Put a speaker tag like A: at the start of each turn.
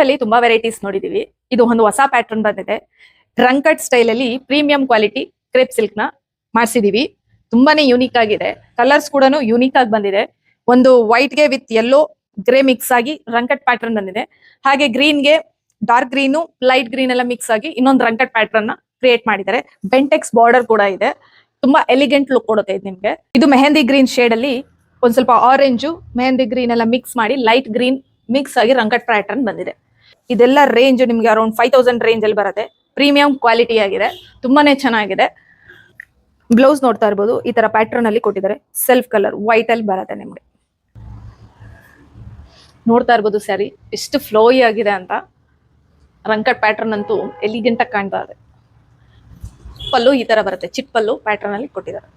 A: ಅಲ್ಲಿ ತುಂಬಾ ವೆರೈಟೀಸ್ ನೋಡಿದೀವಿ. ಇದು ಒಂದು ಹೊಸ ಪ್ಯಾಟರ್ನ್ ಬಂದಿದೆ. ಟ್ರಂಕಟ್ ಸ್ಟೈಲ್ ಅಲ್ಲಿ ಪ್ರೀಮಿಯಂ ಕ್ವಾಲಿಟಿ ಕ್ರೇಪ್ ಸಿಲ್ಕ್ ನ ಮಾಡಿಸಿದೀವಿ. ತುಂಬಾನೇ ಯೂನಿಕ್ ಆಗಿದೆ. ಕಲರ್ಸ್ ಕೂಡ ಯೂನಿಕ್ ಆಗಿ ಬಂದಿದೆ. ಒಂದು ವೈಟ್ ಗೆ ವಿತ್ ಯೆಲ್ಲೋ ಗ್ರೇ ಮಿಕ್ಸ್ ಆಗಿ ರಂಕಟ್ ಪ್ಯಾಟರ್ನ್ ಬಂದಿದೆ. ಹಾಗೆ ಗ್ರೀನ್ ಗೆ ಡಾರ್ಕ್ ಗ್ರೀನು ಲೈಟ್ ಗ್ರೀನ್ ಎಲ್ಲ ಮಿಕ್ಸ್ ಆಗಿ ಇನ್ನೊಂದು ರಂಕಟ್ ಪ್ಯಾಟರ್ನ್ ನ ಕ್ರಿಯೇಟ್ ಮಾಡಿದ್ದಾರೆ. ಬೆಂಟೆಕ್ಸ್ ಬಾರ್ಡರ್ ಕೂಡ ಇದೆ. ತುಂಬಾ ಎಲಿಗೆಂಟ್ ಲುಕ್ ಕೊಡುತ್ತೆ ಇದು ನಿಮ್ಗೆ. ಇದು ಮೆಹಂದಿ ಗ್ರೀನ್ ಶೇಡ್ ಅಲ್ಲಿ ಒಂದ್ ಸ್ವಲ್ಪ ಆರೆಂಜು ಮೆಹಂದಿ ಗ್ರೀನ್ ಎಲ್ಲ ಮಿಕ್ಸ್ ಮಾಡಿ ಲೈಟ್ ಗ್ರೀನ್ ಮಿಕ್ಸ್ ಆಗಿ ರಂಕಟ್ ಪ್ಯಾಟರ್ನ್ ಬಂದಿದೆ. ಇದೆಲ್ಲ ರೇಂಜ್ ನಿಮ್ಗೆ ಅರೌಂಡ್ 5000 ರೇಂಜ್ ಅಲ್ಲಿ ಬರುತ್ತೆ. ಪ್ರೀಮಿಯಂ ಕ್ವಾಲಿಟಿ ಆಗಿದೆ. ತುಂಬಾನೇ ಚೆನ್ನಾಗಿದೆ. ಬ್ಲೌಸ್ ನೋಡ್ತಾ ಇರ್ಬೋದು, ಈ ತರ ಪ್ಯಾಟರ್ನ್ ಅಲ್ಲಿ ಕೊಟ್ಟಿದ್ದಾರೆ. ಸೆಲ್ಫ್ ಕಲರ್ ವೈಟ್ ಅಲ್ಲಿ ಬರುತ್ತೆ ನಿಮ್ಗೆ. ನೋಡ್ತಾ ಇರ್ಬೋದು ಸ್ಯಾರಿ ಎಷ್ಟು ಫ್ಲೋಯಿ ಆಗಿದೆ ಅಂತ. ರಂಕಟ್ ಪ್ಯಾಟರ್ನ್ ಅಂತೂ ಎಲಿಗೆಂಟ್ ಆಗಿ ಕಾಣ್ತಾ ಇದೆ. ಪಲ್ಲು ಈ ತರ ಬರುತ್ತೆ. ಚಿಟ್ ಪಲ್ಲು ಪ್ಯಾಟರ್ನ್ ಅಲ್ಲಿ ಕೊಟ್ಟಿದ್ದಾರೆ.